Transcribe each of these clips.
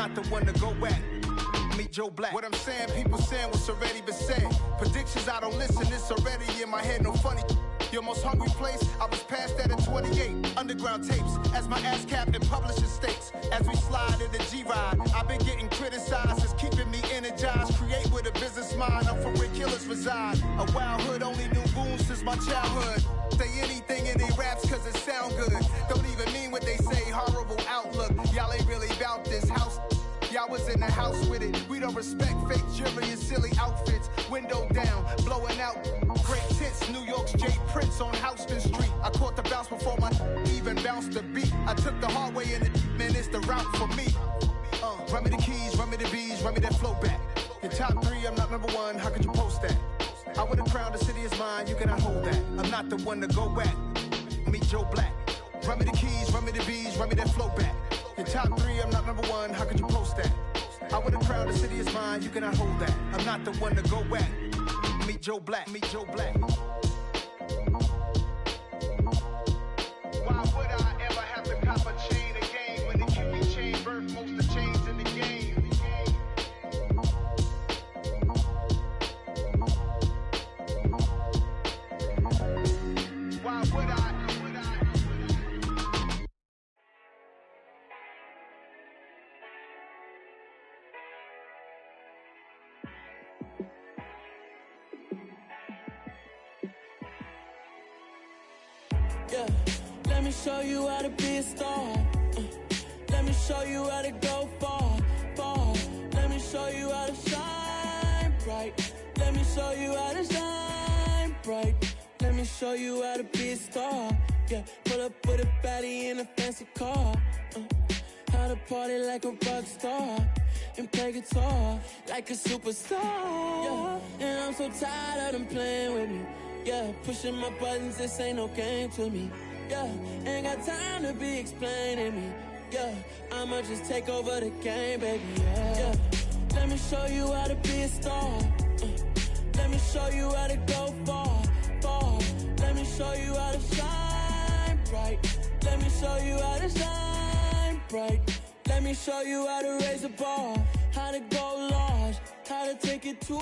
not the one to go at. Meet Joe Black. What I'm saying, people saying what's already been said. Predictions, I don't listen, it's already in my head, no funny. Your most hungry place, I was past that at 28. Underground tapes, as my ass cap and publishing states. As we slide in the G-Ride, I've been getting criticized, it's keeping me energized. Create with a business mind, I'm from where killers reside. A wild hood, only knew goons since my childhood. Say anything in they raps cause it sound good. Don't even mean what they say, horrible outlook. Y'all ain't really about this house. Y'all was in the house with it. We don't respect fake jewelry and silly outfits. Window down, blowing out. Great tits, New York's J. Prince on Houston Street. I caught the bounce before my even bounced the beat. I took the hard way in it, man, it's the route for me. Run me the keys, run me the bees, run me that flow back. Your top 3, I'm not number 1, how could you post that? I would have crowned the city is mine, you cannot hold that. I'm not the one to go at. Meet Joe Black. Run me the keys, run me the bees, run me that flow back. Your top 3, I'm not number 1, how could you post that? I would have crowned the city is mine, you cannot hold that. I'm not the one to go at. Meet Joe Black, meet Joe Black. Why would I ever have to cop a chain again when the Cupid chain birthed most of the chains in the game? Why would I? Yeah, let me show you how to be a star. Let me show you how to go far, far. Let me show you how to shine bright. Let me show you how to shine bright. Let me show you how to be a star. Yeah, pull up with a baddie in a fancy car. How to party like a rock star and play guitar like a superstar. Yeah, and I'm so tired of them playing with me. Yeah, pushing my buttons, this ain't no game to me. Yeah, ain't got time to be explaining me. Yeah, I'ma just take over the game, baby. Yeah, let me show you how to be a star. Let me show you how to go far, far. Let me show you how to shine bright. Let me show you how to shine bright. Let me show you how to raise the bar, how to go large, how to take it too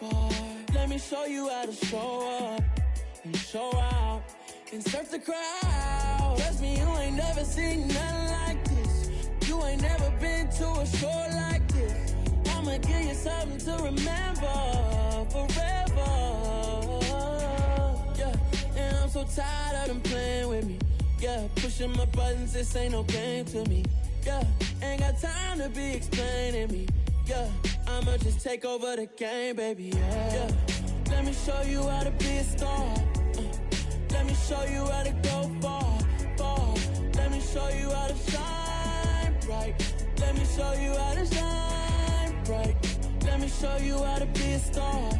far. Let me show you how to show up and show out and surf the crowd. Trust me, you ain't never seen nothing like this. You ain't never been to a show like this. I'ma give you something to remember forever. Yeah, and I'm so tired of them playing with me. Yeah, pushing my buttons, this ain't no game to me. Yeah, ain't got time to be explaining me. Yeah, I'ma just take over the game, baby. Yeah, let me show you how to be a star. Let me show you how to go far, far. Let me show you how to shine bright. Let me show you how to shine bright. Let me show you how to be a star.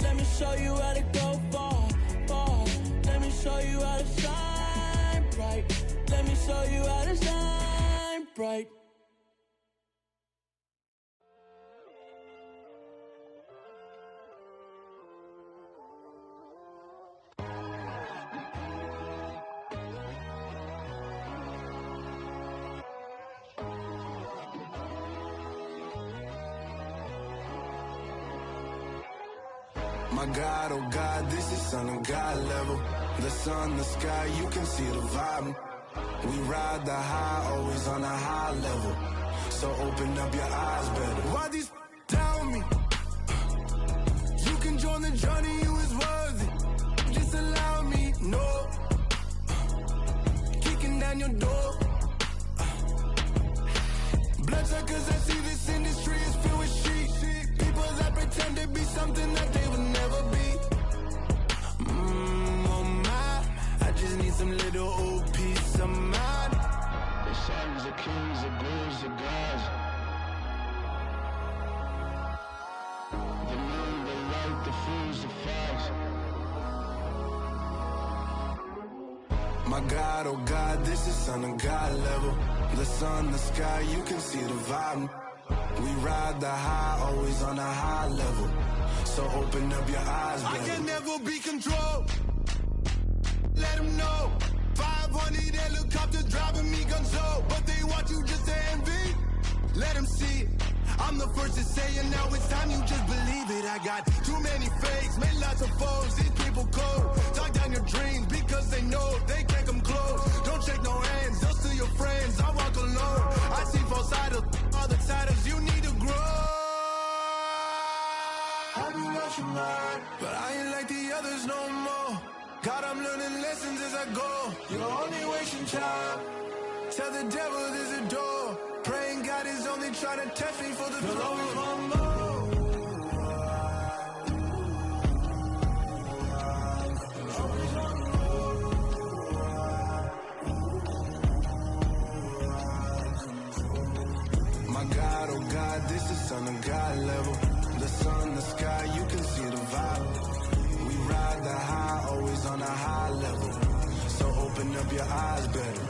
Let me show you how to go far, far. Let me show you how to shine bright. Let me show you how to shine bright. My God, oh God, this is son of God level. The sun, the sky, you can see the vibe. We ride the high, always on a high level. So open up your eyes better. Why these tell me? You can join the journey, you is worthy. Just allow me, no. Kicking down your door. Bloodsuckers, I see this industry is filled with sheep. People that pretend to be something that they would never be. Oh my, I just need some little old peace of mind. The sons of kings, the gurus, the gods. The moon, the light, the fools, the facts. My God, oh God, this is son of God level. The sun, the sky, you can see the vibe. We ride the high, always on a high level. So open up your eyes, baby. I can never be controlled. Let them know. 500 helicopters driving me gonzo. But they want you just to envy. let them see it. I'm the first to say it, now it's time you just believe it. I got too many fakes, made lots of foes, these people cold. Talk down your dreams because they know they can't come close. Don't shake no hands, they'll steal your friends, I walk alone. I see false idols, all the titles, you need to grow. I be rushing hard, but I ain't like the others no more. God, I'm learning lessons as I go. You're only wasting time. Tell the devil there's a door. Praying God is only trying to test me for the throne. My God, oh God, this is Son of God level. The sun, the sky, you can see the vibe. We ride the high, always on a high level. So open up your eyes better.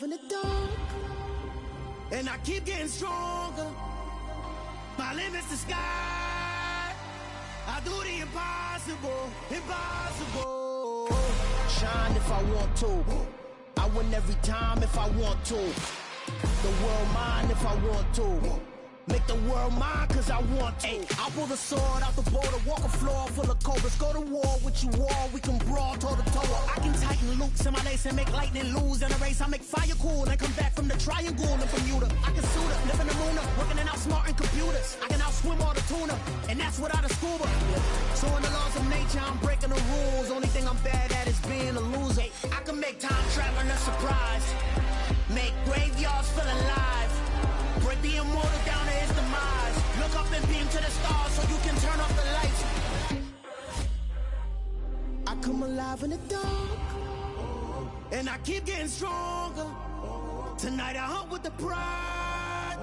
In the dark, and I keep getting stronger. My limit's the sky. I do the impossible, impossible. Shine if I want to. I win every time if I want to. The world mine if I want to. Make the world mine cause I want to. I pull the sword out the border, walk a floor full of cobras. Go to war with you all, we can brawl toe to toe. I can tighten loops in my lace and make lightning lose in a race. I make fire cool and come back from the triangle in Bermuda. I can suit up, live in the moon up, working and outsmarting computers. I can outswim all the tuna, and that's without a scuba. So in the laws of nature, I'm breaking the rules. Only thing I'm bad at is being a loser. I can make time traveling a surprise. Make graveyards feel alive. Break the immortal down to his demise. Look up and beam to the stars so you can turn off the lights. I come alive in the dark, and I keep getting stronger. Tonight I hunt with the pride.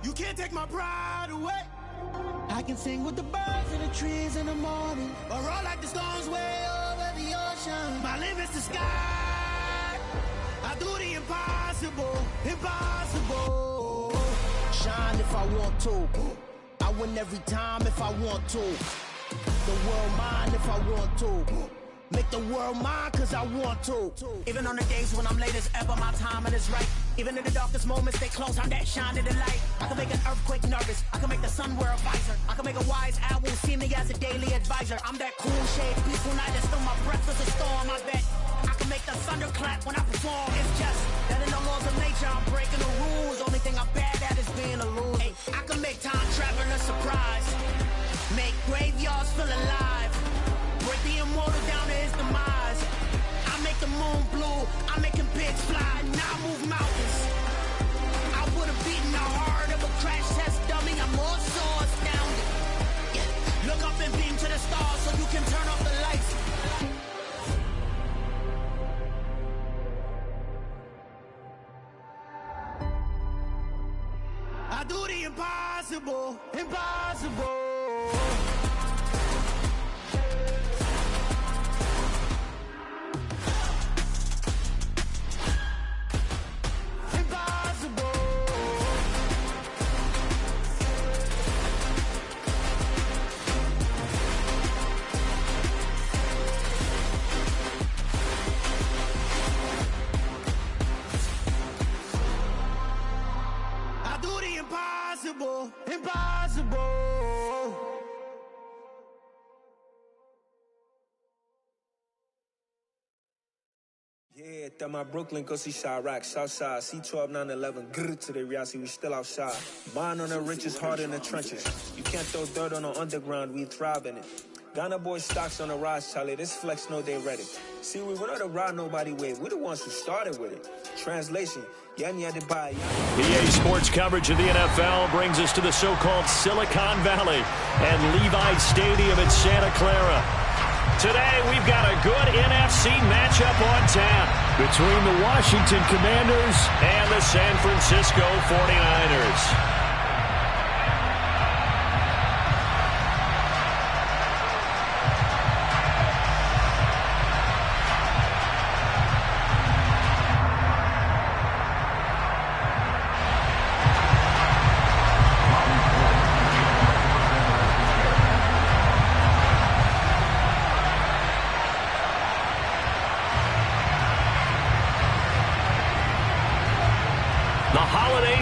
You can't take my pride away. I can sing with the birds and the trees in the morning, or roll like the storms way over the ocean. My limit's the sky. I do the impossible, impossible. Shine if I want to. I win every time if I want to. The world mine if I want to. Make the world mine cause I want to. Even on the days when I'm late as ever, my timing is right. Even in the darkest moments, stay close, I'm that shine in the light. I can make an earthquake nervous, I can make the sun wear a visor. I can make a wise owl see me as a daily advisor. I'm that cool shade, peaceful night, and still my breath is a storm. I bet I can make the thunder clap when I perform. It's just that in the laws of nature, I'm breaking the rules. Only thing I'm bad at is being a loser. Hey, I can make time travel a surprise, make graveyards feel alive, break the immortal down to his demise. I make the moon blue, I'm making pigs fly, now I move mountains. I would have beaten the heart of a crash test dummy, I'm more so astounded. Yeah. Look up and beam to the stars so you can turn off the lights. I do the impossible, impossible. Impossible, impossible. Yeah, that my Brooklyn, go see Chirac, Southside, C12, 911, grrr to the Riasi, we still outside. Mine on the riches, hard in the trenches. You can't throw dirt on the underground, we thrive in it. Ghana boys stocks on the rise, Charlie, this flex know they ready. See, we were not to ride nobody way, we the ones who started with it. Translation, EA Sports coverage of the NFL brings us to the so-called Silicon Valley and Levi Stadium in Santa Clara. Today, we've got a good NFC matchup on tap between the Washington Commanders and the San Francisco 49ers.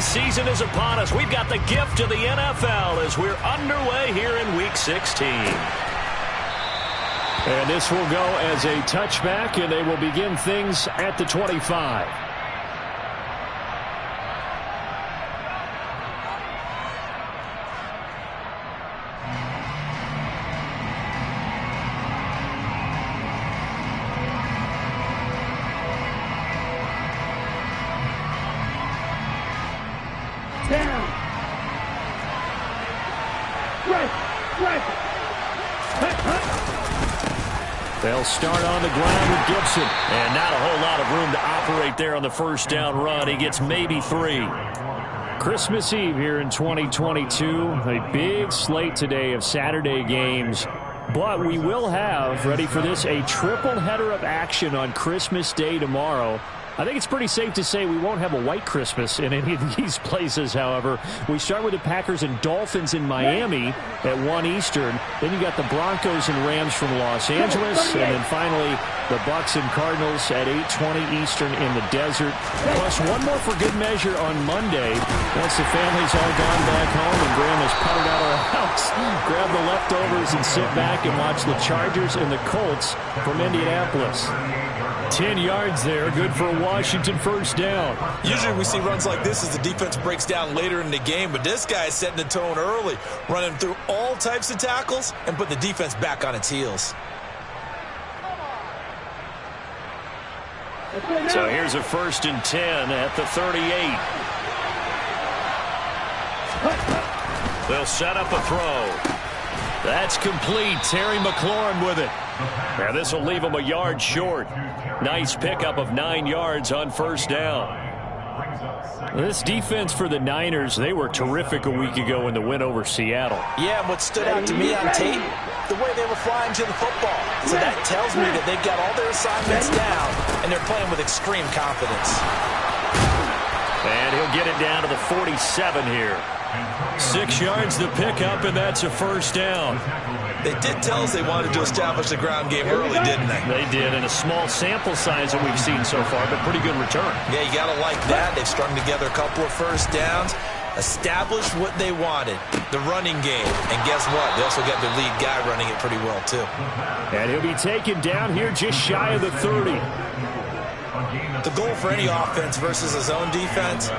Season is upon us. We've got the gift of the NFL as we're underway here in Week 16. And this will go as a touchback, and they will begin things at the 25. They'll start on the ground with Gibson. And not a whole lot of room to operate there on the first down run. He gets maybe 3. Christmas Eve here in 2022. A big slate today of Saturday games. But we will have, ready for this, a triple header of action on Christmas Day tomorrow. I think it's pretty safe to say we won't have a white Christmas in any of these places, however. We start with the Packers and Dolphins in Miami at 1 Eastern. Then you got the Broncos and Rams from Los Angeles. And then finally, the Bucs and Cardinals at 8:20 Eastern in the desert. Plus one more for good measure on Monday. Once the family's all gone back home and Grandma's puttered out of our house, grab the leftovers and sit back and watch the Chargers and the Colts from Indianapolis. 10 yards there, good for a Washington first down. Usually we see runs like this as the defense breaks down later in the game, but this guy is setting the tone early, running through all types of tackles and put the defense back on its heels. So here's a 1st and 10 at the 38. They'll set up a throw. That's complete. Terry McLaurin with it. Now this will leave him a yard short. Nice pickup of 9 yards on first down. This defense for the Niners, they were terrific a week ago in the win over Seattle. Yeah, and what stood out to me on tape, the way they were flying to the football. So that tells me that they've got all their assignments down, and they're playing with extreme confidence. And he'll get it down to the 47 here. 6 yards to pick up, and that's a first down. They did tell us they wanted to establish the ground game early, didn't they? They did, in a small sample size that we've seen so far, but pretty good return. Yeah, you got to like that. They've strung together a couple of first downs, established what they wanted, the running game. And guess what? They also got their lead guy running it pretty well, too. And he'll be taken down here just shy of the 30. The goal for any offense versus a zone defense,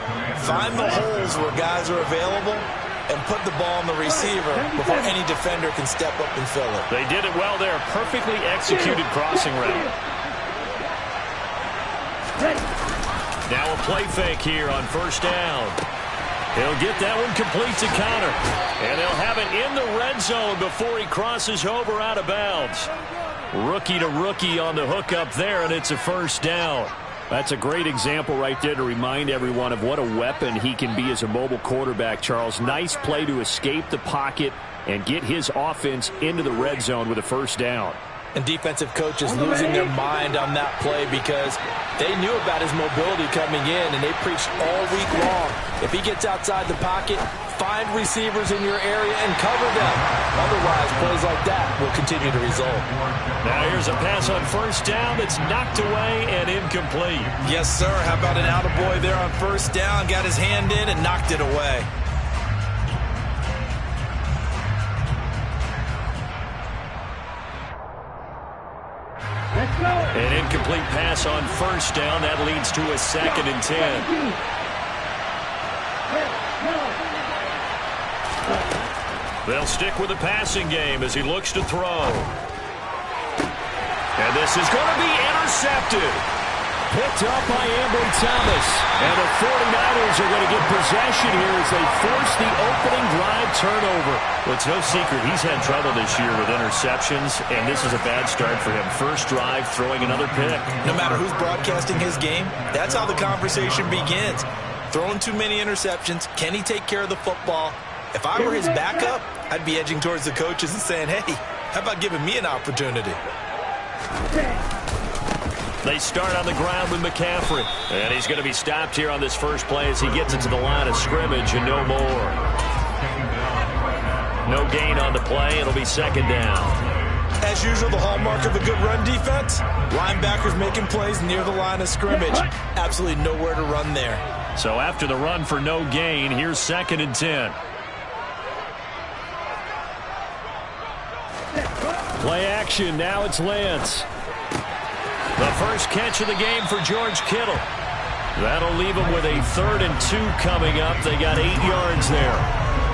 find the holes where guys are available and put the ball on the receiver before any defender can step up and fill it. They did it well there. Perfectly executed crossing route. Now a play fake here on first down. He'll get that one complete to Connor. And they'll have it in the red zone before he crosses over out of bounds. Rookie to rookie on the hook up there, and it's a first down. That's a great example right there to remind everyone of what a weapon he can be as a mobile quarterback, Charles. Nice play to escape the pocket and get his offense into the red zone with a first down. And defensive coaches losing their mind on that play because they knew about his mobility coming in, and they preached all week long. If he gets outside the pocket, find receivers in your area and cover them. Otherwise, plays like that will continue to result. Now here's a pass on first down that's knocked away and incomplete. Yes, sir. How about an attaboy there on first down? Got his hand in and knocked it away. An incomplete pass on first down. That leads to a 2nd and 10. They'll stick with the passing game as he looks to throw. And this is going to be intercepted. Picked up by Ambry Thomas. And the 49ers are going to get possession here as they force the opening drive turnover. Well, it's no secret he's had trouble this year with interceptions, and this is a bad start for him. First drive, throwing another pick. No matter who's broadcasting his game, that's how the conversation begins. Throwing too many interceptions. Can he take care of the football? If I were his backup, I'd be edging towards the coaches and saying, hey, how about giving me an opportunity? They start on the ground with McCaffrey. And he's going to be stopped here on this first play as he gets it to the line of scrimmage and no more. No gain on the play. It'll be 2nd down. As usual, the hallmark of a good run defense, linebackers making plays near the line of scrimmage. Absolutely nowhere to run there. So after the run for no gain, here's 2nd and 10. Play action. Now it's Lance. The first catch of the game for George Kittle. That'll leave him with a 3rd and 2 coming up. They got 8 yards there.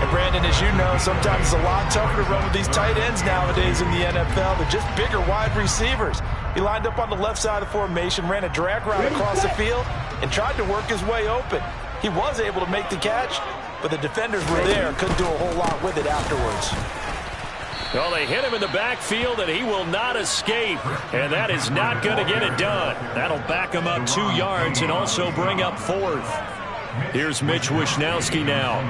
And Brandon, as you know, sometimes it's a lot tougher to run with these tight ends nowadays in the NFL. They're just bigger wide receivers. He lined up on the left side of the formation, ran a drag route across the field, and tried to work his way open. He was able to make the catch, but the defenders were there, couldn't do a whole lot with it afterwards. Well, they hit him in the backfield, and he will not escape. And that is not going to get it done. That'll back him up 2 yards and also bring up 4th. Here's Mitch Wishnowsky now.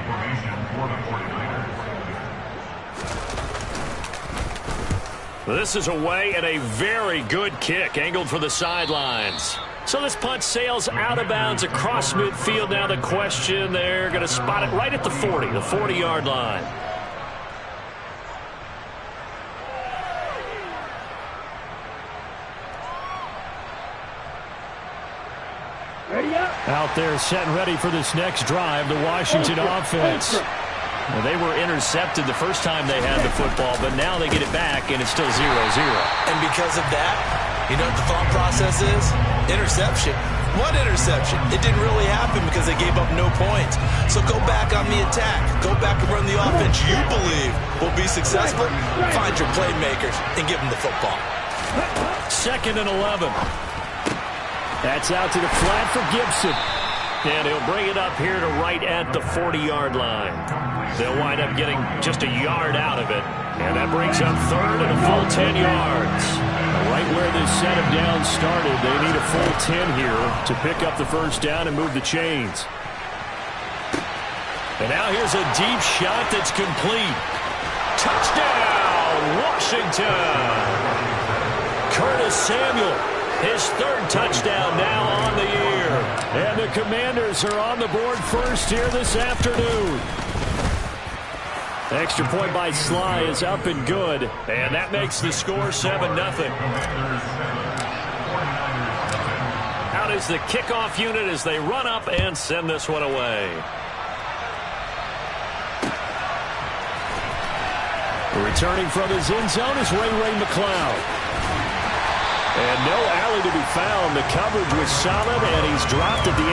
This is away and a very good kick, angled for the sidelines. So this punt sails out of bounds across midfield. Now the question, they're going to spot it right at the 40, the 40-yard line. Out there setting ready for this next drive, the Washington offense. Well, they were intercepted the first time they had the football, but now they get it back, and it's still 0-0. And because of that, you know what the thought process is? Interception. What interception? It didn't really happen because they gave up no points. So go back on the attack. Go back and run the offense you believe will be successful. Find your playmakers and give them the football. 2nd and 11. That's out to the flat for Gibson. And he'll bring it up here to right at the 40-yard line. They'll wind up getting just a yard out of it. And that brings up 3rd and a full 10 yards. Right where this set of downs started, they need a full 10 here to pick up the first down and move the chains. And now here's a deep shot that's complete. Touchdown, Washington! Curtis Samuel, his 3rd touchdown now on the year. And the Commanders are on the board first here this afternoon. Extra point by Sly is up and good. And that makes the score 7-0. Out is the kickoff unit as they run up and send this one away. Returning from his end zone is Ray McCloud. And no alley to be found. The coverage was solid, and he's dropped at the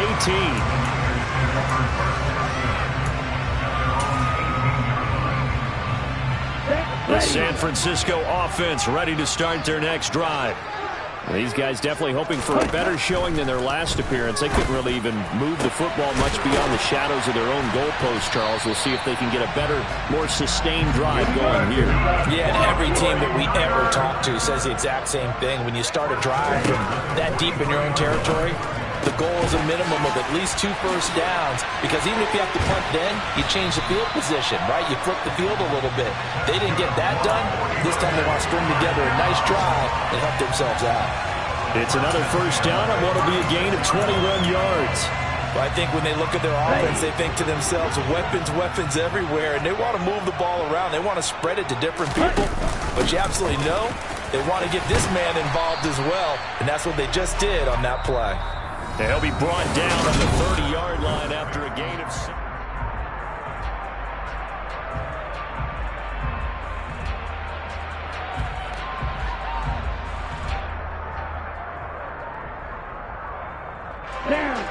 18. The San Francisco offense ready to start their next drive. These guys definitely hoping for a better showing than their last appearance. They couldn't really even move the football much beyond the shadows of their own goalpost, Charles. We'll see if they can get a better, more sustained drive going here. Yeah, and every team that we ever talk to says the exact same thing. When you start a drive from that deep in your own territory, the goal is a minimum of at least 2 first downs, because even if you have to punt then, you change the field position, right? You flip the field a little bit. They didn't get that done. This time they want to string together a nice drive and help themselves out. It's another first down on what will be a gain of 21 yards. Well, I think when they look at their offense, they think to themselves, weapons everywhere, and they want to move the ball around. They want to spread it to different people, but you absolutely know they want to get this man involved as well, and that's what they just did on that play. And he'll be brought down on the 30-yard line after a gain of 6.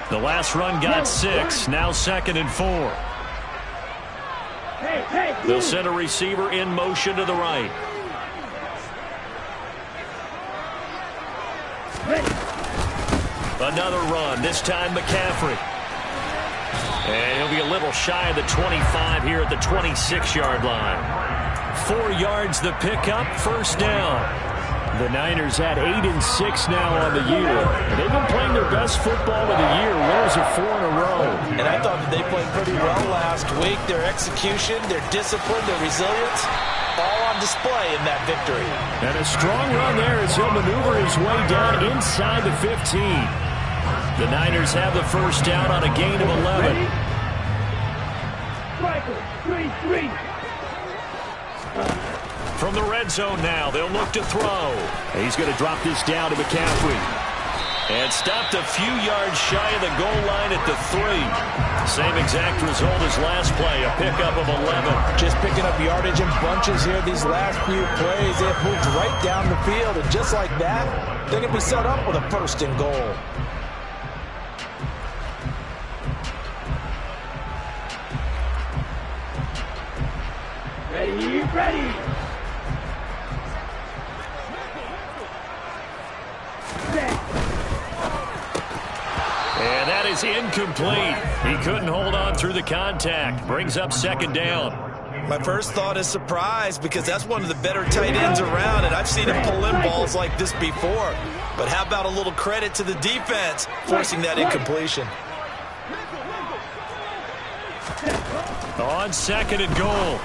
The last run got 6. Now 2nd and 4. They'll send a receiver in motion to the right. Another run, this time McCaffrey. And he'll be a little shy of the 25 here at the 26-yard line. 4 yards the pickup, first down. The Niners at 8-6 now on the year. And they've been playing their best football of the year. Winners of 4 in a row. And I thought that they played pretty well last week. Their execution, their discipline, their resilience, all on display in that victory. And a strong run there as he'll maneuver his way down inside the 15. The Niners have the first down on a gain of 11. From the red zone now, they'll look to throw. He's going to drop this down to McCaffrey. And stopped a few yards shy of the goal line at the 3. Same exact result as last play, a pickup of 11. Just picking up yardage in bunches here these last few plays. They've moved right down the field, and just like that, they're going to be set up with a first and goal. Ready. And that is incomplete. He couldn't hold on through the contact. Brings up 2nd down. My first thought is surprise, because that's one of the better tight ends around, and I've seen him pull in balls like this before. But how about a little credit to the defense forcing that incompletion? On 2nd and goal.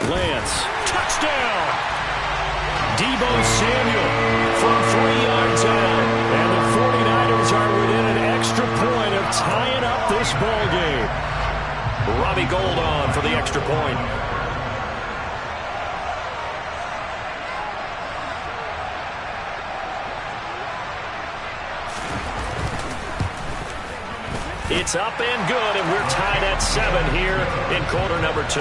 Lance. Touchdown! Deebo Samuel from 3 yards out. And the 49ers are within an extra point of tying up this ball game. Robbie Gould on for the extra point. It's up and good, and we're tied at 7 here in quarter number 2.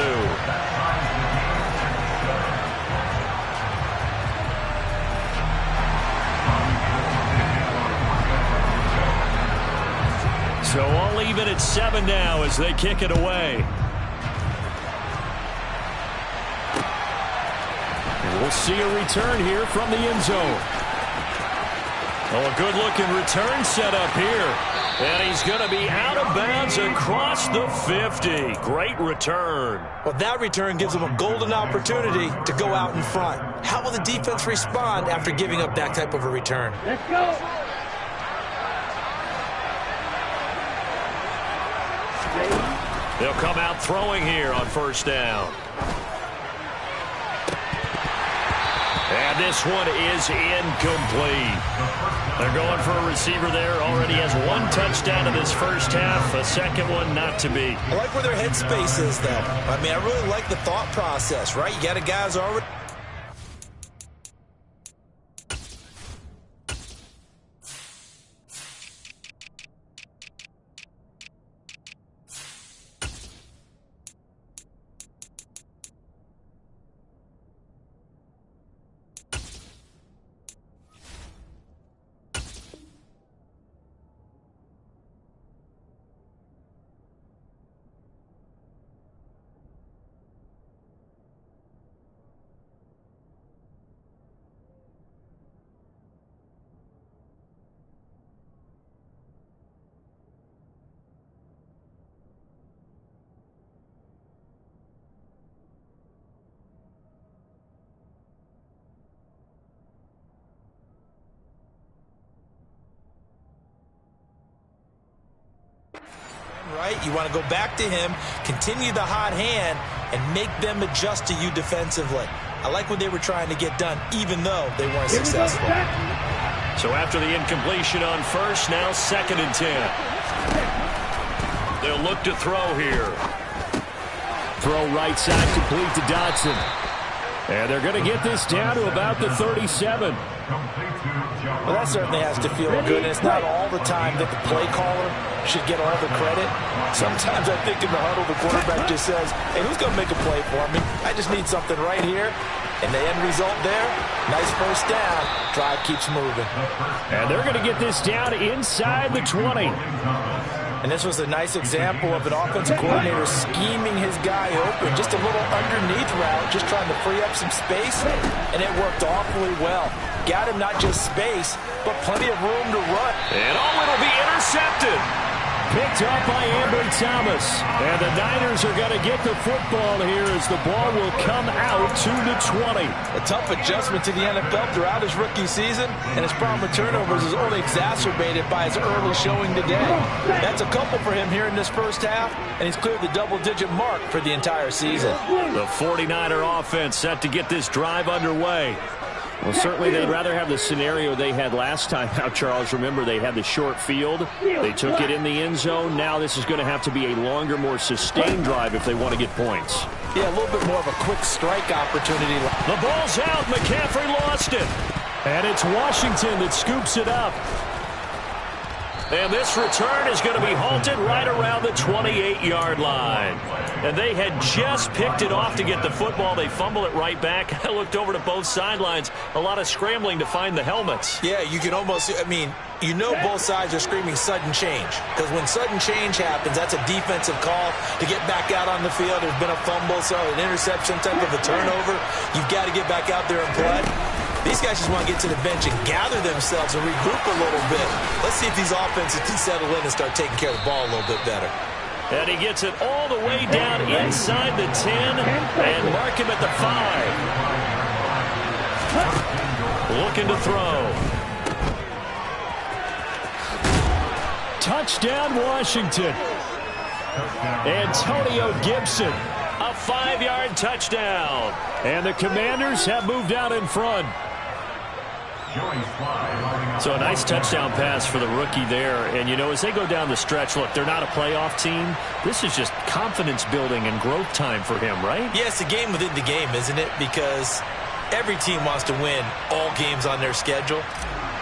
So all even at 7 now as they kick it away. We'll see a return here from the end zone. Oh, a good-looking return set up here. And he's going to be out of bounds across the 50. Great return. Well, that return gives them a golden opportunity to go out in front. How will the defense respond after giving up that type of a return? Let's go. They'll come out throwing here on first down. And this one is incomplete. They're going for a receiver there. Already has one touchdown in this first half. A second one not to be. I like where their headspace is, though. I mean, I really like the thought process, right? You got a guy who's already... Right? You want to go back to him, continue the hot hand, and make them adjust to you defensively. I like what they were trying to get done, even though they weren't successful. So after the incompletion on first, now 2nd and 10. They'll look to throw here. Throw right side complete to Dotson. And they're going to get this down to about the 37. Well, that certainly has to feel good, and it's not all the time that the play caller should get all the credit. Sometimes I think in the huddle, the quarterback just says, hey, who's going to make a play for me? I just need something right here. And the end result there, nice first down. Drive keeps moving. And they're going to get this down inside the 20. And this was a nice example of an offensive coordinator scheming his guy open. Just a little underneath route, just trying to free up some space. And it worked awfully well. Got him not just space, but plenty of room to run. And it'll be intercepted. Picked up by Ambry Thomas. And the Niners are going to get the football here as the ball will come out to the 20. A tough adjustment to the NFL throughout his rookie season, and his problem with turnovers is only exacerbated by his early showing today. That's a couple for him here in this first half, and he's cleared the double-digit mark for the entire season. The 49er offense set to get this drive underway. Well, certainly they'd rather have the scenario they had last time out, Charles. Remember, they had the short field. They took it in the end zone. Now this is going to have to be a longer, more sustained drive if they want to get points. Yeah, a little bit more of a quick strike opportunity. The ball's out. McCaffrey lost it. And it's Washington that scoops it up. And this return is going to be halted right around the 28-yard line. And they had just picked it off to get the football. They fumble it right back. I looked over to both sidelines. A lot of scrambling to find the helmets. Yeah, you can almost, I mean, you know both sides are screaming sudden change. Because when sudden change happens, that's a defensive call to get back out on the field. There's been a fumble, so an interception, type of a turnover. You've got to get back out there and play. These guys just want to get to the bench and gather themselves and regroup a little bit. Let's see if these offenses can settle in and start taking care of the ball a little bit better. And he gets it all the way down inside the 10 and mark him at the 5. Looking to throw. Touchdown, Washington. Antonio Gibson. A 5-yard touchdown. And the Commanders have moved out in front. So a nice touchdown pass for the rookie there. And, you know, as they go down the stretch, look, they're not a playoff team. This is just confidence building and growth time for him, right? Yeah, it's a game within the game, isn't it? Because every team wants to win all games on their schedule.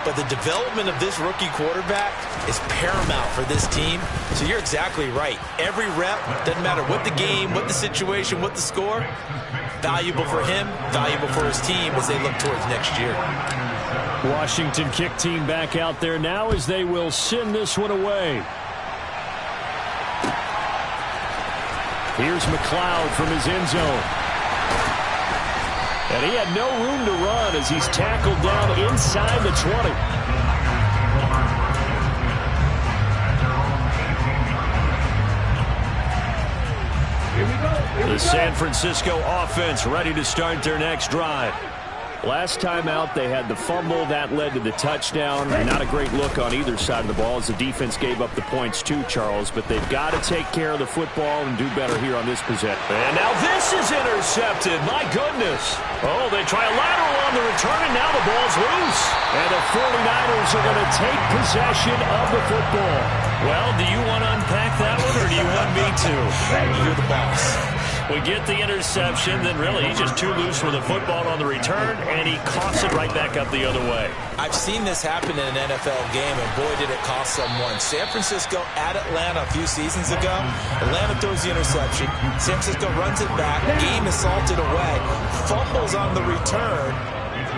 But the development of this rookie quarterback is paramount for this team. So you're exactly right. Every rep, doesn't matter what the game, what the situation, what the score, valuable for him, valuable for his team as they look towards next year. Washington kick team back out there now as they will send this one away. Here's McLeod from his end zone. And he had no room to run as he's tackled down inside the 20. The San Francisco offense ready to start their next drive. Last time out, they had the fumble. That led to the touchdown. Not a great look on either side of the ball as the defense gave up the points too, Charles. But they've got to take care of the football and do better here on this possession. And now this is intercepted. My goodness. Oh, they try a lateral on the return, and now the ball's loose. And the 49ers are going to take possession of the football. Well, do you want to unpack that one, or do you want me to? You're the boss. We get the interception, then really he's just too loose with the football on the return, and he coughs it right back up the other way. I've seen this happen in an NFL game, and boy, did it cost someone. San Francisco at Atlanta a few seasons ago. Atlanta throws the interception. San Francisco runs it back. Game is salted away. Fumbles on the return.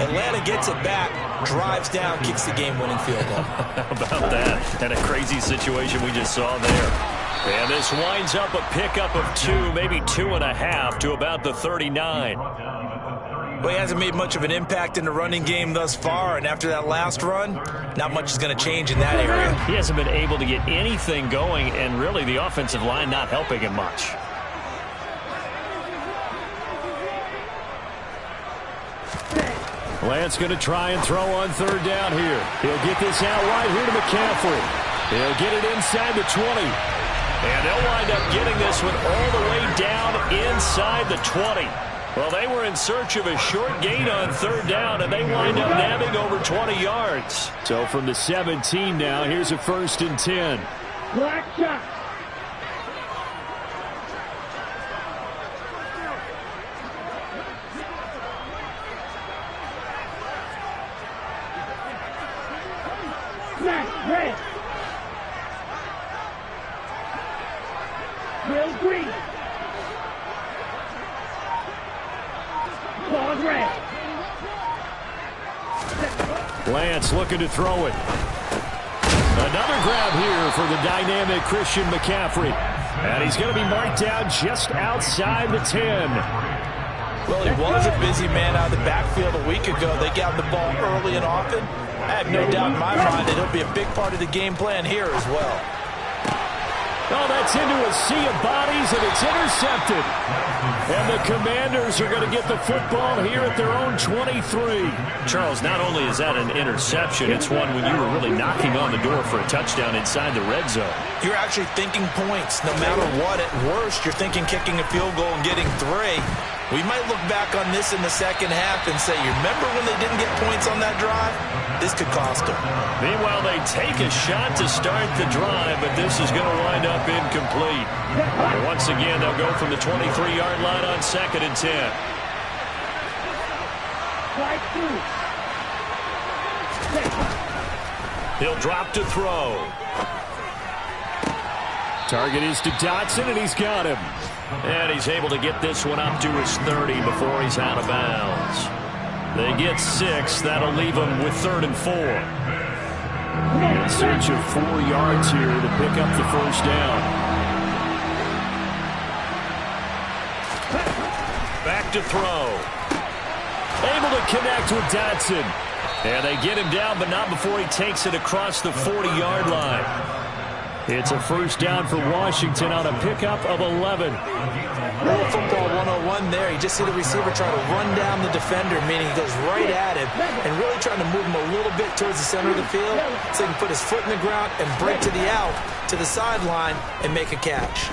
Atlanta gets it back, drives down, kicks the game-winning field goal. How about that? And a crazy situation we just saw there. And this winds up a pickup of 2, maybe 2.5 to about the 39. Well, he hasn't made much of an impact in the running game thus far, and after that last run, not much is going to change in that area. He hasn't been able to get anything going, and really the offensive line not helping him much. Lance going to try and throw on third down here. He'll get this out right here to McCaffrey. He'll get it inside the 20. And they'll wind up getting this one all the way down inside the 20. Well, they were in search of a short gain on third down, and they wind up nabbing over 20 yards. So from the 17 now, here's a 1st and 10. Black shot. Snap, red. Will green. Ball red. Lance looking to throw it. Another grab here for the dynamic Christian McCaffrey. And he's going to be marked down just outside the 10. Well, he was a busy man out of the backfield a week ago. They got the ball early and often. I have no doubt in my mind that he'll be a big part of the game plan here as well. Oh, that's into a sea of bodies, and it's intercepted. And the Commanders are going to get the football here at their own 23. Charles, not only is that an interception, it's one when you were really knocking on the door for a touchdown inside the red zone. You're actually thinking points. No matter what, at worst, you're thinking kicking a field goal and getting 3. We might look back on this in the second half and say, you remember when they didn't get points on that drive? This could cost them. Meanwhile, they take a shot to start the drive, but this is going to wind up incomplete. And once again, they'll go from the 23-yard line on 2nd and 10. He'll drop to throw. Target is to Dotson, and he's got him. And he's able to get this one up to his 30 before he's out of bounds. They get 6. That'll leave them with 3rd and 4. In search of 4 yards here to pick up the first down. Back to throw. Able to connect with Dotson. And they get him down, but not before he takes it across the 40-yard line. It's a first down for Washington on a pickup of 11. Little football 101 there. You just see the receiver trying to run down the defender, meaning he goes right at him and really trying to move him a little bit towards the center of the field so he can put his foot in the ground and break to the out, to the sideline, and make a catch.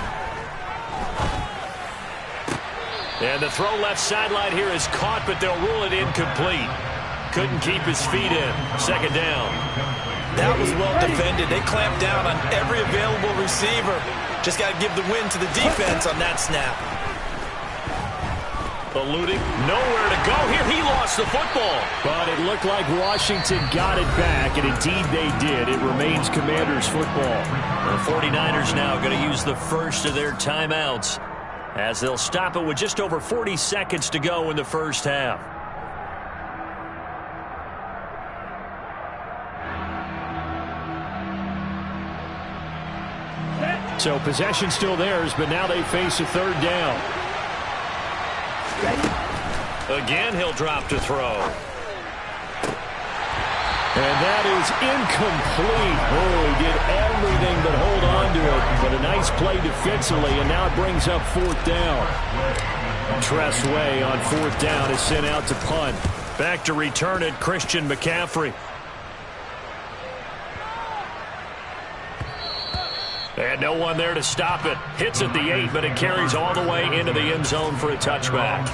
And the throw left sideline here is caught, but they'll rule it incomplete. Couldn't keep his feet in. 2nd down. That was well defended. They clamped down on every available receiver. Just got to give the win to the defense on that snap. Eluding, nowhere to go here. He lost the football. But it looked like Washington got it back, and indeed they did. It remains Commanders football. The 49ers now going to use the first of their timeouts as they'll stop it with just over 40 seconds to go in the first half. So possession still theirs, but now they face a 3rd down. Again, he'll drop to throw. And that is incomplete. Oh, he did everything but hold on to it. But a nice play defensively, and now it brings up 4th down. Tress Way on 4th down is sent out to punt. Back to return it, Christian McCaffrey. And no one there to stop it. Hits at the 8, but it carries all the way into the end zone for a touchback.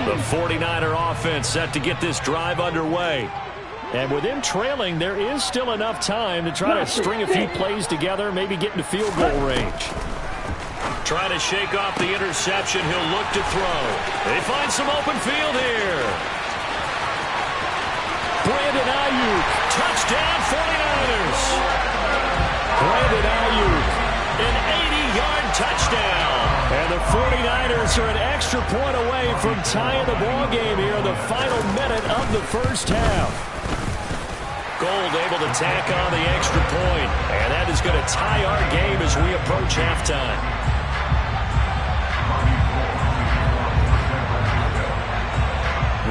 The 49er offense set to get this drive underway. And with him trailing, there is still enough time to try to string a few plays together, maybe get into field goal range. Trying to shake off the interception. He'll look to throw. They find some open field here. Brandon Ayuk, touchdown 49ers. Brandon Ayuk, an 80-yard touchdown. And the 49ers are an extra point away from tying the ball game here in the final minute of the first half. Gold able to tack on the extra point. And that is going to tie our game as we approach halftime.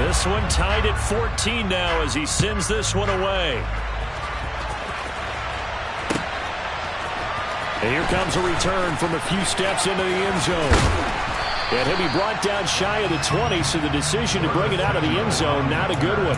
This one tied at 14 now as he sends this one away. And here comes a return from a few steps into the end zone. And he'll be brought down shy of the 20, so the decision to bring it out of the end zone, not a good one.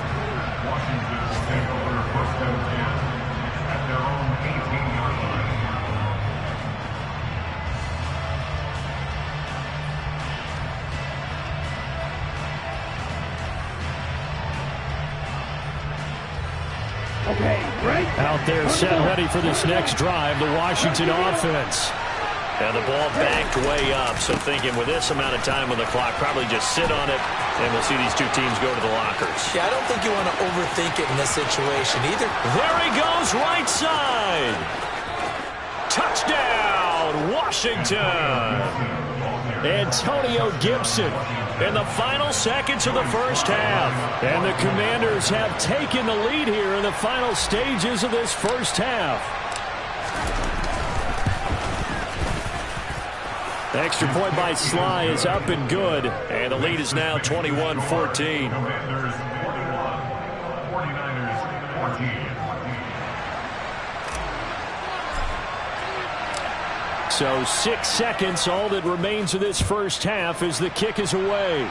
Out there set ready for this next drive, the Washington offense. And the ball backed way up, so thinking with this amount of time on the clock, probably just sit on it, and we'll see these two teams go to the lockers. Yeah, I don't think you want to overthink it in this situation either. There he goes, right side. Touchdown, Washington. Antonio Gibson in the final seconds of the first half. And the Commanders have taken the lead here in the final stages of this first half. The extra point by Sly is up and good. And the lead is now 21-14. 49ers 14. So 6 seconds, all that remains of this first half as the kick is away.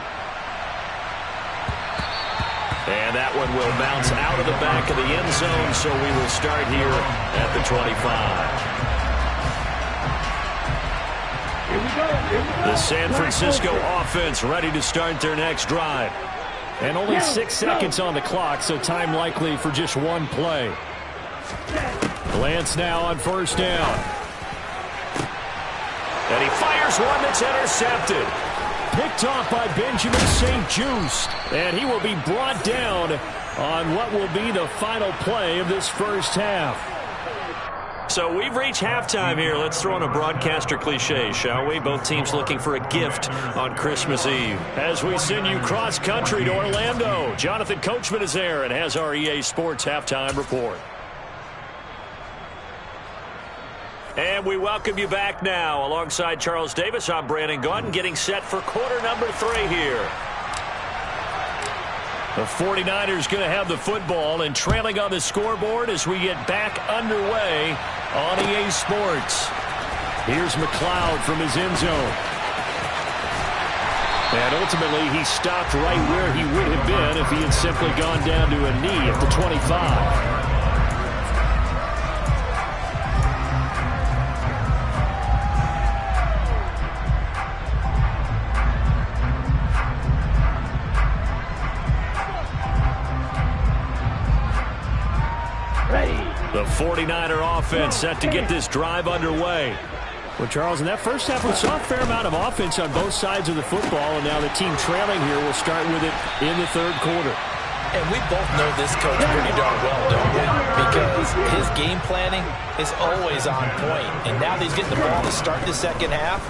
And that one will bounce out of the back of the end zone, so we will start here at the 25. The San Francisco offense ready to start their next drive. And only 6 seconds on the clock, so time likely for just one play. Lance now on first down. And he fires one that's intercepted. Picked off by Benjamin St-Juste. And he will be brought down on what will be the final play of this first half. So we've reached halftime here. Let's throw in a broadcaster cliche, shall we? Both teams looking for a gift on Christmas Eve. As we send you cross-country to Orlando, Jonathan Coachman is there and has our EA Sports halftime report. And we welcome you back now. Alongside Charles Davis, I'm Brandon Gaudin, getting set for quarter number 3 here. The 49ers going to have the football and trailing on the scoreboard as we get back underway on EA Sports. Here's McLeod from his end zone. And ultimately, he stopped right where he would have been if he had simply gone down to a knee at the 25. The 49er offense set to get this drive underway. Well, Charles, in that first half, we saw a fair amount of offense on both sides of the football, and now the team trailing here will start with it in the third quarter. And we both know this coach pretty darn well, don't we? Because his game planning is always on point. And now that he's getting the ball to start the second half,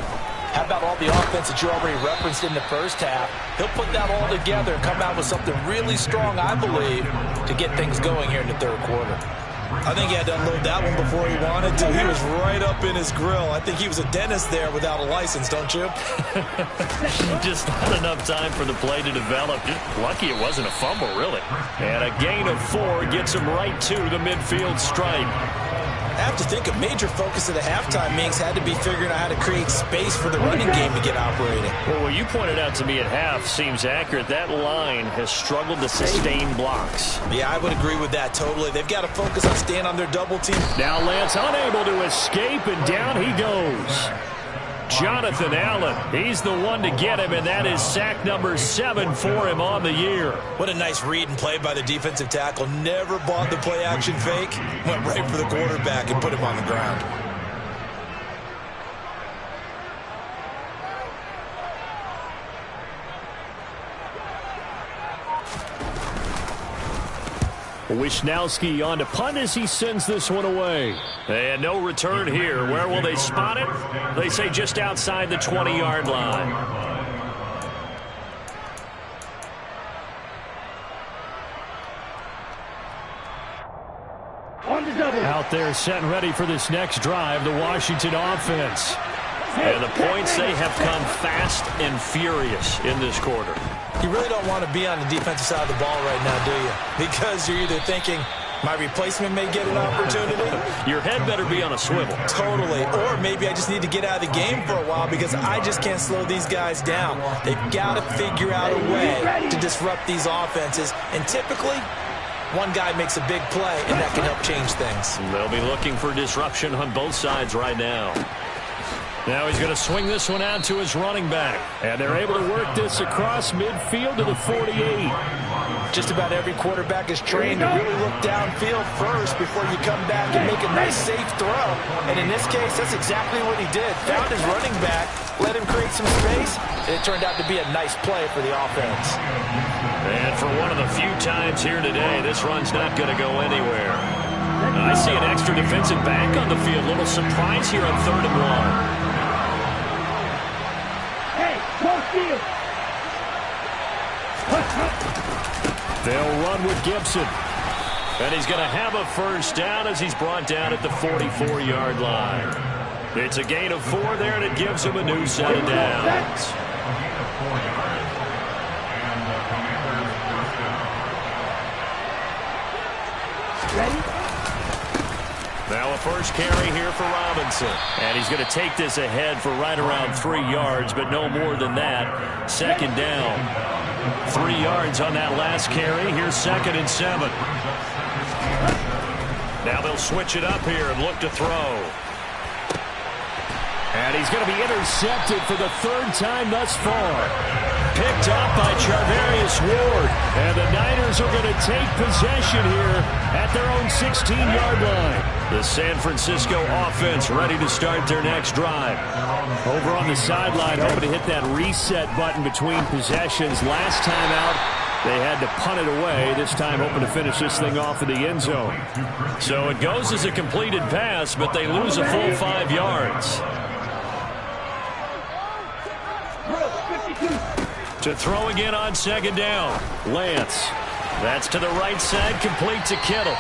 how about all the offense that you already referenced in the first half? He'll put that all together and come out with something really strong, I believe, to get things going here in the third quarter. I think he had to unload that one before he wanted to. He was right up in his grill. I think he was a dentist there without a license, don't you? Just not enough time for the play to develop. Just lucky it wasn't a fumble, really. And a gain of 4 gets him right to the midfield stripe. have to think a major focus of the halftime meetings had to be figuring out how to create space for the running game to get operating. Well, what you pointed out to me at half seems accurate. That line has struggled to sustain blocks. Yeah, I would agree with that totally. They've got to focus on staying on their double team. Now Lance unable to escape, and down he goes. Jonathan Allen, he's the one to get him, and that is sack number 7 for him on the year. What a nice read and play by the defensive tackle. Never bought the play-action fake. Went right for the quarterback and put him on the ground. Wisnowski on to punt as he sends this one away. And no return here. Where will they spot it? They say just outside the 20-yard line. Out there set and ready for this next drive, the Washington offense. And the points, they have come fast and furious in this quarter. You really don't want to be on the defensive side of the ball right now, do you? Because you're either thinking, my replacement may get an opportunity. Your head better be on a swivel. Totally. Or maybe I just need to get out of the game for a while because I just can't slow these guys down. They've got to figure out a way to disrupt these offenses. And typically, one guy makes a big play, and that can help change things. They'll be looking for disruption on both sides right now. Now he's going to swing this one out to his running back. And they're able to work this across midfield to the 48. Just about every quarterback is trained to really look downfield first before you come back and make a nice, safe throw. And in this case, that's exactly what he did. Found his running back, let him create some space, and it turned out to be a nice play for the offense. And for one of the few times here today, this run's not going to go anywhere. I see an extra defensive back on the field. Little surprise here on 3rd and 1. They'll run with Gibson. And he's going to have a first down as he's brought down at the 44-yard line. It's a gain of 4 there, and it gives him a new set of downs. Now a first carry here for Robinson. And he's going to take this ahead for right around 3 yards, but no more than that. 2nd down. 3 yards on that last carry. Here's 2nd and 7. Now they'll switch it up here and look to throw. And he's going to be intercepted for the 3rd time thus far. Picked up by Charvarius Ward. And the Niners are going to take possession here at their own 16-yard line. The San Francisco offense ready to start their next drive. Over on the sideline, hoping to hit that reset button between possessions. Last time out, they had to punt it away. This time hoping to finish this thing off in the end zone. So it goes as a completed pass, but they lose a full 5 yards. To throw again on 2nd down. Lance. That's to the right side, complete to Kittle.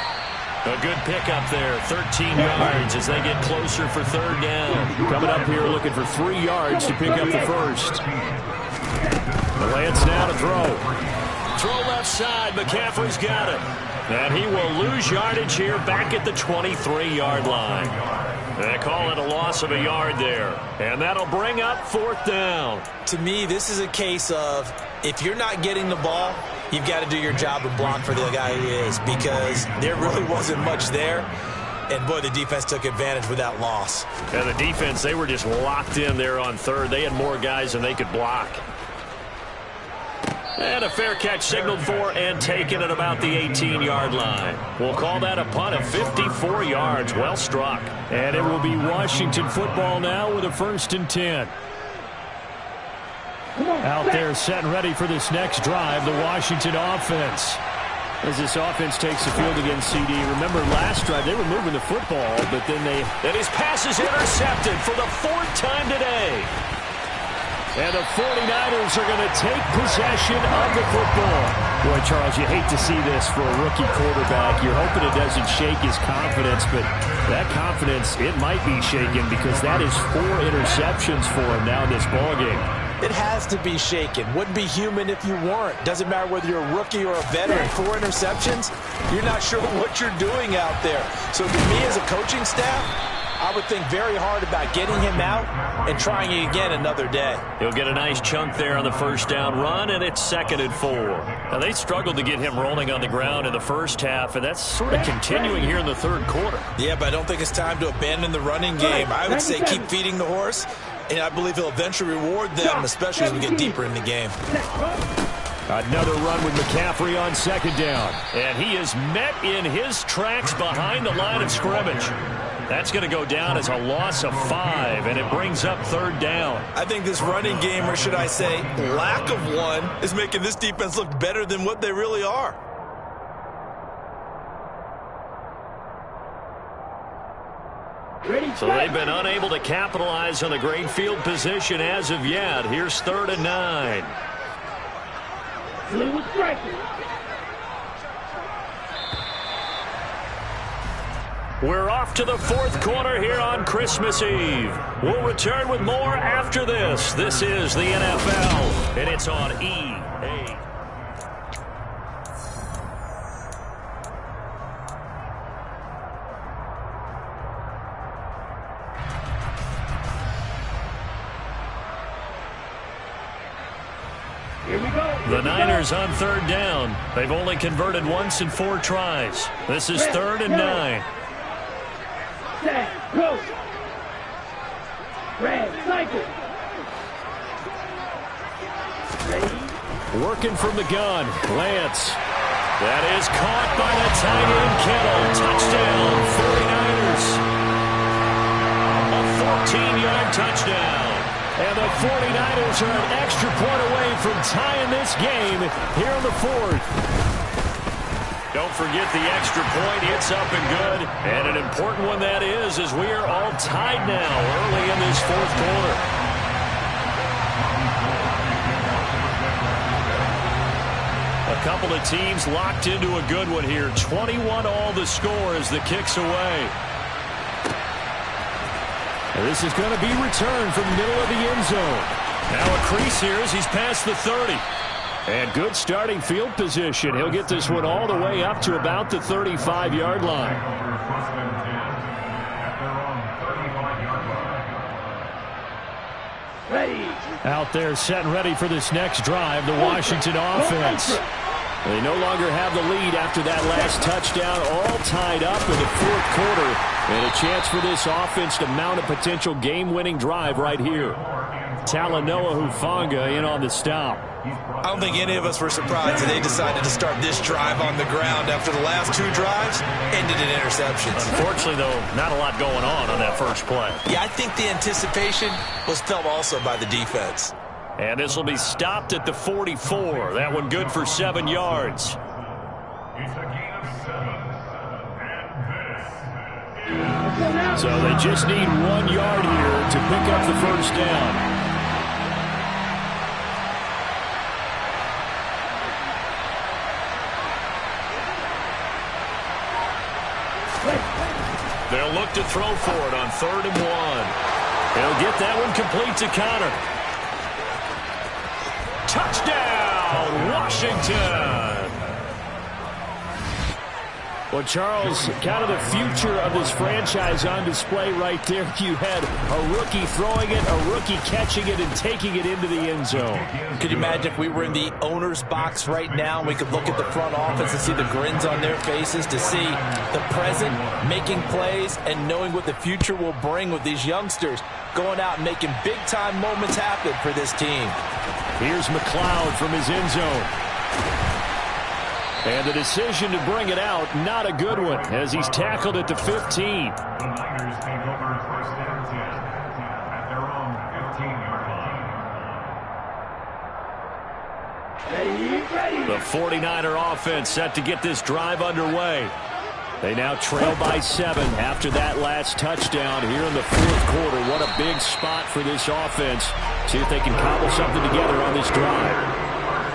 A good pickup there, 13 yards as they get closer for 3rd down. Coming up here looking for 3 yards to pick up the first. Lance now to throw. Throw left side, McCaffrey's got it. And he will lose yardage here back at the 23-yard line. They call it a loss of a yard there. And that'll bring up 4th down. To me, this is a case of if you're not getting the ball, you've got to do your job and block for the guy who is, because there really wasn't much there. And, boy, the defense took advantage with that loss. And the defense, they were just locked in there on 3rd. They had more guys than they could block. And a fair catch signaled for and taken at about the 18-yard line. We'll call that a punt of 54 yards. Well struck. And it will be Washington football now with a 1st and 10. Out there set and ready for this next drive, the Washington offense. As this offense takes the field against CD. Remember last drive, they were moving the football, but then And his pass is intercepted for the 4th time today. And the 49ers are going to take possession of the football. Boy, Charles, you hate to see this for a rookie quarterback. You're hoping it doesn't shake his confidence, but that confidence, it might be shaken because that is 4 interceptions for him now in this ballgame. It has to be shaken. Wouldn't be human if you weren't. Doesn't matter whether you're a rookie or a veteran. 4 interceptions, you're not sure what you're doing out there. So to me as a coaching staff, I would think very hard about getting him out and trying it again another day. He'll get a nice chunk there on the first down run, and it's 2nd and 4. Now, they struggled to get him rolling on the ground in the first half, and that's sort of continuing here in the third quarter. Yeah, but I don't think it's time to abandon the running game. I would say keep feeding the horse, and I believe he'll eventually reward them, especially as we get deeper in the game. Another run with McCaffrey on 2nd down. And he is met in his tracks behind the line of scrimmage. That's going to go down as a loss of 5, and it brings up 3rd down. I think this running game, or should I say lack of one, is making this defense look better than what they really are. So they've been unable to capitalize on the great field position as of yet. Here's 3rd and 9. We're off to the 4th quarter here on Christmas Eve. We'll return with more after this. This is the NFL, and it's on EA. The Niners on 3rd down. They've only converted once in 4 tries. This is 3rd and 9. Go. Red cycle. Working from the gun. Lance. That is caught by the tight end Kittle. Touchdown, 49ers. A 14-yard touchdown. And the 49ers are an extra point away from tying this game here in the 4th. Don't forget the extra point. It's up and good. And an important one that is, as we are all tied now early in this 4th quarter. A couple of teams locked into a good one here. 21 all the score as the kick's away. And this is going to be returned from the middle of the end zone. Now a crease here as he's past the 30. And good starting field position. He'll get this one all the way up to about the 35-yard line. Ready. Out there set and ready for this next drive, the Washington offense. They no longer have the lead after that last touchdown, all tied up in the 4th quarter. And a chance for this offense to mount a potential game-winning drive right here. Talanoa Hufanga in on the stop. I don't think any of us were surprised that they decided to start this drive on the ground after the last 2 drives ended in interceptions. Unfortunately, though, not a lot going on that first play. Yeah, I think the anticipation was felt also by the defense. And this will be stopped at the 44. That one good for 7 yards. So they just need 1 yard here to pick up the first down. They'll look to throw for it on 3rd and 1. They'll get that one complete to Connor. Touchdown, Washington! Well, Charles, kind of the future of this franchise on display right there. You had a rookie throwing it, a rookie catching it, and taking it into the end zone. Could you imagine if we were in the owner's box right now and we could look at the front office and see the grins on their faces, to see the present making plays and knowing what the future will bring with these youngsters going out and making big-time moments happen for this team. Here's McLeod from his end zone. And the decision to bring it out, not a good one, as he's tackled at the 15. The 49er offense set to get this drive underway. They now trail by 7 after that last touchdown here in the 4th quarter. What a big spot for this offense. See if they can cobble something together on this drive.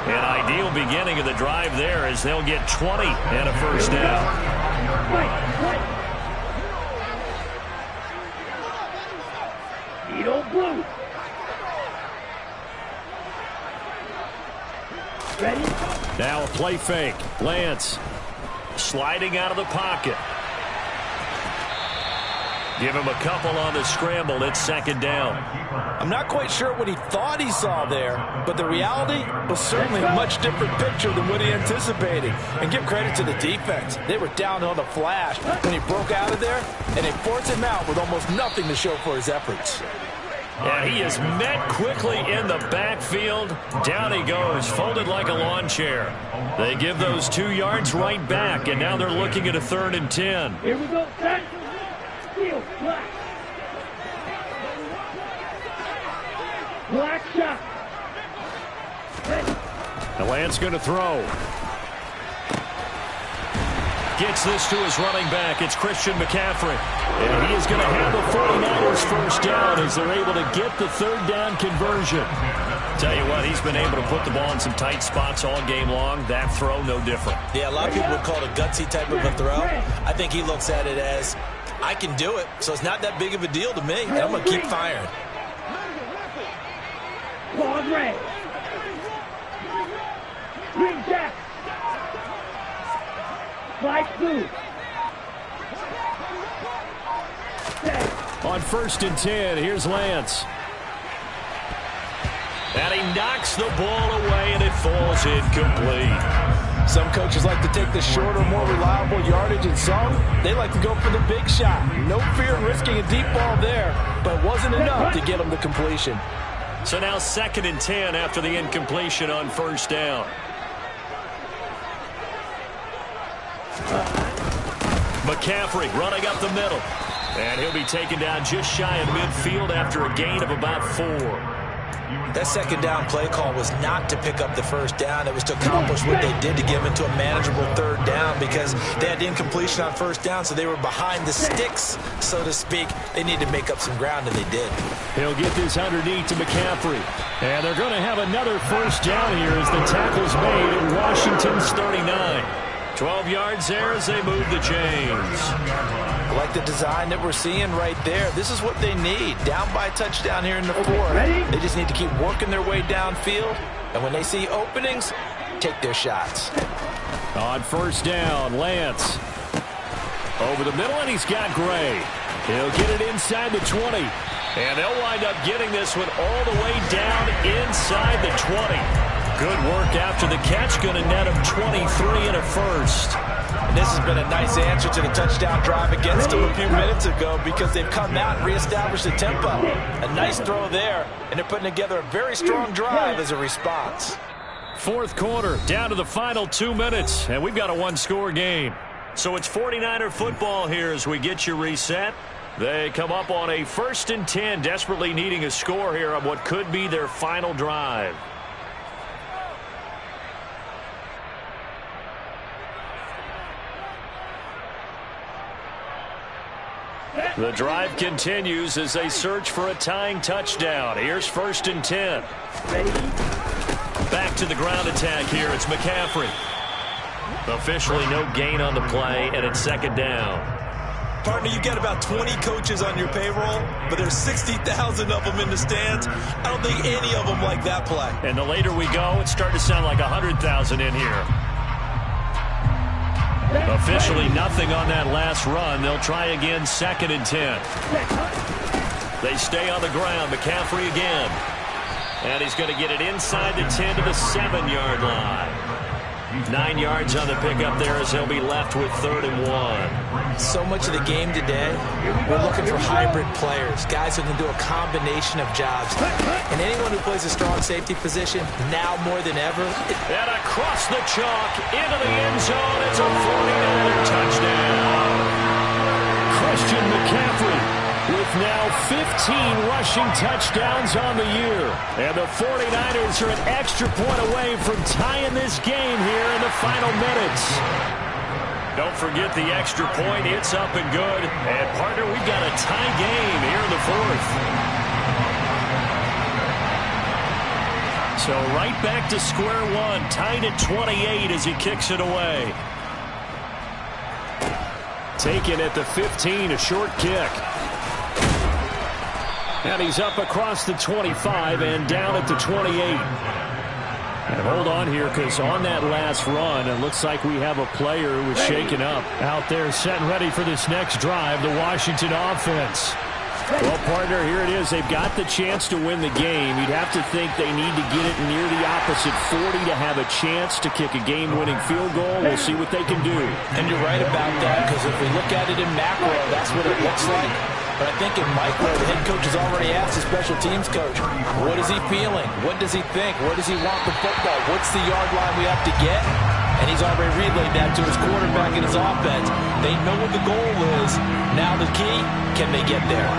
An ideal beginning of the drive there as they'll get 20 and a first down. play fake. Lance sliding out of the pocket. Give him a couple on the scramble. It's second down. I'm not quite sure what he thought he saw there, but the reality was certainly a much different picture than what he anticipated. And give credit to the defense. They were down on the flash when he broke out of there, and they forced him out with almost nothing to show for his efforts. And he is met quickly in the backfield. Down he goes, folded like a lawn chair. They give those 2 yards right back, and now they're looking at a 3rd and 10. Here we go, set. Steal, black. Black shot. And Lance going to throw. Gets this to his running back. It's Christian McCaffrey. And he is going to have the 49ers first down as they're able to get the 3rd down conversion. Tell you what, he's been able to put the ball in some tight spots all game long. That throw, no different. Yeah, a lot of people would call it a gutsy type of a throw. I think he looks at it as, I can do it, so it's not that big of a deal to me, and I'm going to keep firing. Ball red. Green jack. Black blue. On 1st and 10, here's Lance. And he knocks the ball away, and it falls incomplete. Some coaches like to take the shorter, more reliable yardage, and some, they like to go for the big shot. No fear of risking a deep ball there, but it wasn't enough to get them to completion. So now 2nd and 10 after the incompletion on 1st down. McCaffrey running up the middle. And he'll be taken down just shy of midfield after a gain of about 4. That 2nd down play call was not to pick up the 1st down. It was to accomplish what they did to get them into a manageable 3rd down because they had incompletion on 1st down, so they were behind the sticks, so to speak. They needed to make up some ground, and they did. He'll get this underneath to McCaffrey. And they're going to have another 1st down here as the tackle's made at Washington's 39. 12 yards there as they move the chains. I like the design that we're seeing right there. This is what they need. Down by a touchdown here in the 4th. They just need to keep working their way downfield. And when they see openings, take their shots. On 1st down, Lance. Over the middle, and he's got Gray. He'll get it inside the 20. And they'll wind up getting this one all the way down inside the 20. Good work after the catch. Going to net him 23 and a 1st. And this has been a nice answer to the touchdown drive against them a few minutes ago because they've come out and reestablished the tempo. A nice throw there, and they're putting together a very strong drive as a response. 4th quarter, down to the final 2 minutes, and we've got a 1-score game. So it's 49er football here as we get you reset. They come up on a 1st and 10, desperately needing a score here on what could be their final drive. The drive continues as they search for a tying touchdown. Here's 1st and 10. Back to the ground attack here. It's McCaffrey. Officially no gain on the play, and it's 2nd down. Partner, you got about 20 coaches on your payroll, but there's 60,000 of them in the stands. I don't think any of them like that play. And the later we go, it's starting to sound like 100,000 in here. Officially nothing on that last run. They'll try again, 2nd and 10. They stay on the ground. McCaffrey again. And he's going to get it inside the 10 to the 7-yard line. 9 yards on the pickup there as they'll be left with 3rd and 1. So much of the game today, we're looking for hybrid players, guys who can do a combination of jobs. And anyone who plays a strong safety position, now more than ever. And across the chalk, into the end zone, it's a 49er touchdown. Christian McCaffrey with now 15 rushing touchdowns on the year. And the 49ers are an extra point away from tying this game here in the final minutes. Don't forget the extra point. It's up and good. And, partner, we've got a tie game here in the 4th. So right back to square one. Tied at 28 as he kicks it away. Taken at the 15, a short kick. And he's up across the 25 and down at the 28. And hold on here, because on that last run, it looks like we have a player who was shaken up. Out there set and ready for this next drive, the Washington offense. Well, partner, here it is. They've got the chance to win the game. You'd have to think they need to get it near the opposite 40 to have a chance to kick a game-winning field goal. We'll see what they can do. And you're right about that, because if we look at it in macro, that's what it looks like. But I think in micro, the head coach has already asked the special teams coach, what is he feeling? What does he think? Where does he want the football? What's the yard line we have to get? And he's already relayed that to his quarterback and his offense. They know what the goal is. Now the key, can they get there?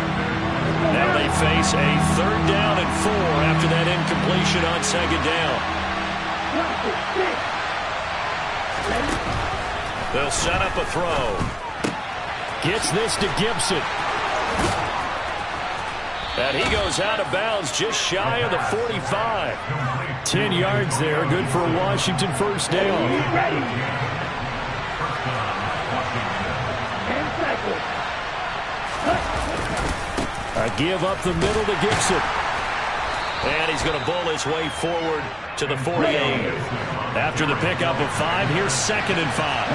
Now they face a 3rd down and 4 after that incompletion on 2nd down. They'll set up a throw. Gets this to Gibson. And he goes out of bounds just shy of the 45. 10 yards there. Good for a Washington 1st down. Ready. 10 seconds. A give up the middle to Gibson. And he's going to bull his way forward to the 48. After the pickup of 5, here's 2nd and 5.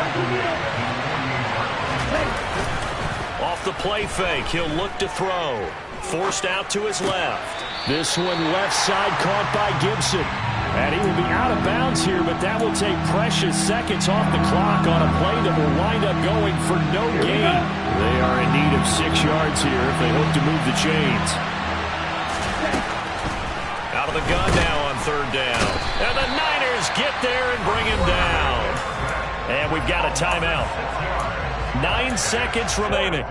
Off the play fake, he'll look to throw. Forced out to his left. This one left side caught by Gibson. And he will be out of bounds here, but that will take precious seconds off the clock on a play that will wind up going for no gain. They are in need of 6 yards here if they hope to move the chains. Out of the gun now on 3rd down. And the Niners get there and bring him down. And we've got a timeout. 9 seconds remaining.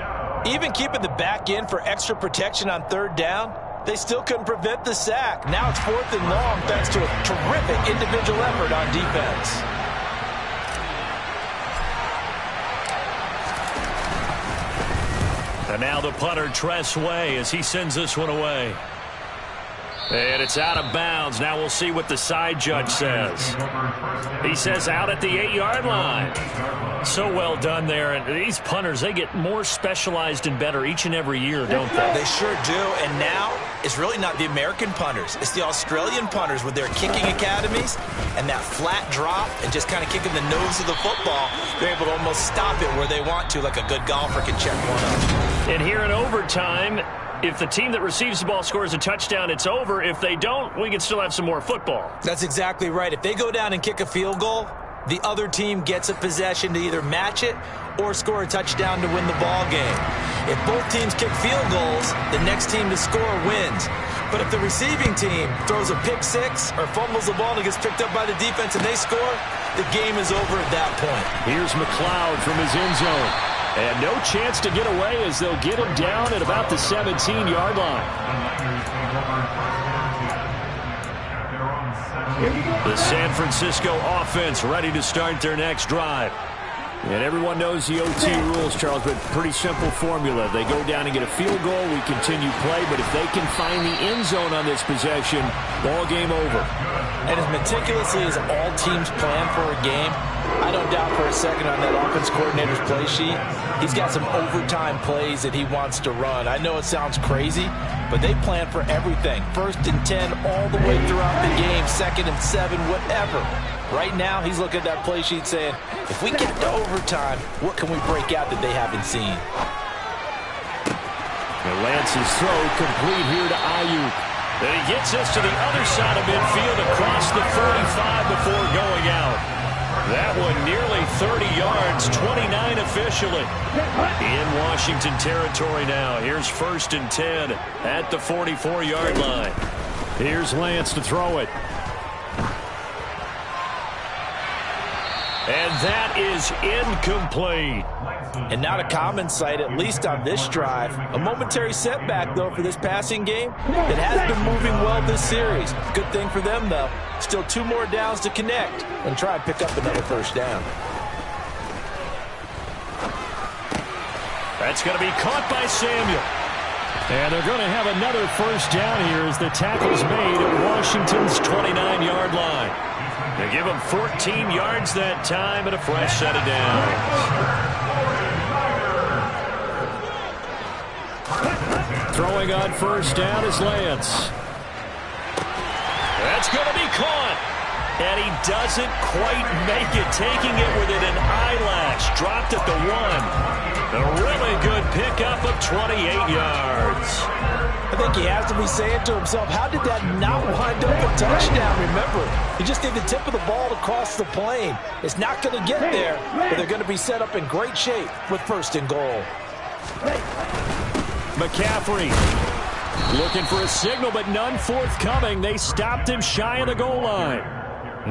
Even keeping the back in for extra protection on 3rd down, they still couldn't prevent the sack. Now it's 4th and long thanks to a terrific individual effort on defense. And now the punter, Tress Way, as he sends this one away. And it's out of bounds. Now we'll see what the side judge says. He says out at the 8-yard line. So well done there. And these punters, they get more specialized and better each and every year, don't they? They sure do. And now it's really not the American punters. It's the Australian punters with their kicking academies and that flat drop and just kind of kicking the nose of the football. They're able to almost stop it where they want to, like a good golfer can check one up. And here in overtime, if the team that receives the ball scores a touchdown, it's over. If they don't, we can still have some more football. That's exactly right. If they go down and kick a field goal, the other team gets a possession to either match it or score a touchdown to win the ball game. If both teams kick field goals, the next team to score wins. But if the receiving team throws a pick six or fumbles the ball and gets picked up by the defense and they score, the game is over at that point. Here's McLeod from his end zone. And no chance to get away as they'll get him down at about the 17-yard line. The San Francisco offense ready to start their next drive. And everyone knows the OT rules, Charles, but pretty simple formula. They go down and get a field goal, we continue play, but if they can find the end zone on this possession, ball game over. And as meticulously as all teams plan for a game, I don't doubt for a second on that offense coordinator's play sheet, he's got some overtime plays that he wants to run. I know it sounds crazy, but they plan for everything. 1st and 10 all the way throughout the game, 2nd and 7, whatever. Right now, he's looking at that play sheet saying, if we get to overtime, what can we break out that they haven't seen? And Lance's throw complete here to Ayuk. And he gets us to the other side of midfield across the 45 before going out. That one nearly 30 yards, 29 officially. In Washington territory now. Here's 1st and 10 at the 44-yard line. Here's Lance to throw it. And that is incomplete. And not a common sight, at least on this drive. A momentary setback, though, for this passing game that has been moving well this series. Good thing for them, though. Still 2 more downs to connect and try and pick up another 1st down. That's going to be caught by Samuel. And they're going to have another 1st down here as the tackle's made at Washington's 29-yard line. They give him 14 yards that time and a fresh set of downs. Throwing on 1st down is Lance. That's going to be caught. And he doesn't quite make it, taking it within an eyelash. Dropped at the 1. A really good pickup of 28 yards. I think he has to be saying to himself, how did that not wind up a touchdown? Remember, he just did the tip of the ball to cross the plane. It's not going to get there, but they're going to be set up in great shape with 1st and goal. McCaffrey looking for a signal, but none forthcoming. They stopped him shy of the goal line.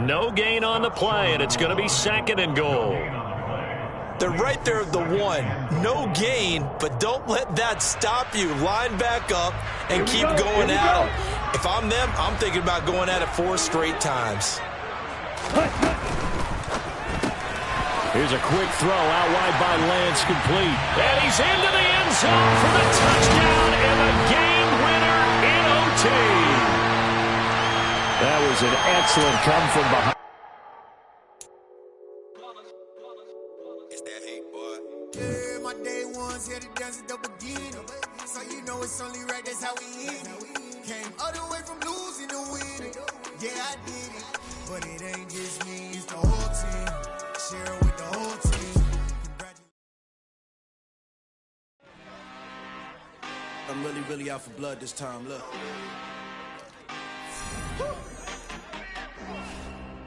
No gain on the play, and it's going to be 2nd and goal. They're right there at the 1. No gain, but don't let that stop you. Line back up and keep going at them. If I'm them, I'm thinking about going at it 4 straight times. Here's a quick throw out wide by Lance, complete. And he's into the end zone for the touchdown and the game winner in OT. That was an excellent come from behind. It's that hate, boy. Yeah, my day ones here to dance at the beginning. So you know it's only right, that's how we hit it. Came all the way from losing to winning. Yeah, I did it. But it ain't just me, it's the whole team. Share with the whole team. I'm really out for blood this time, look.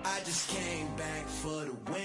I just came back for the win.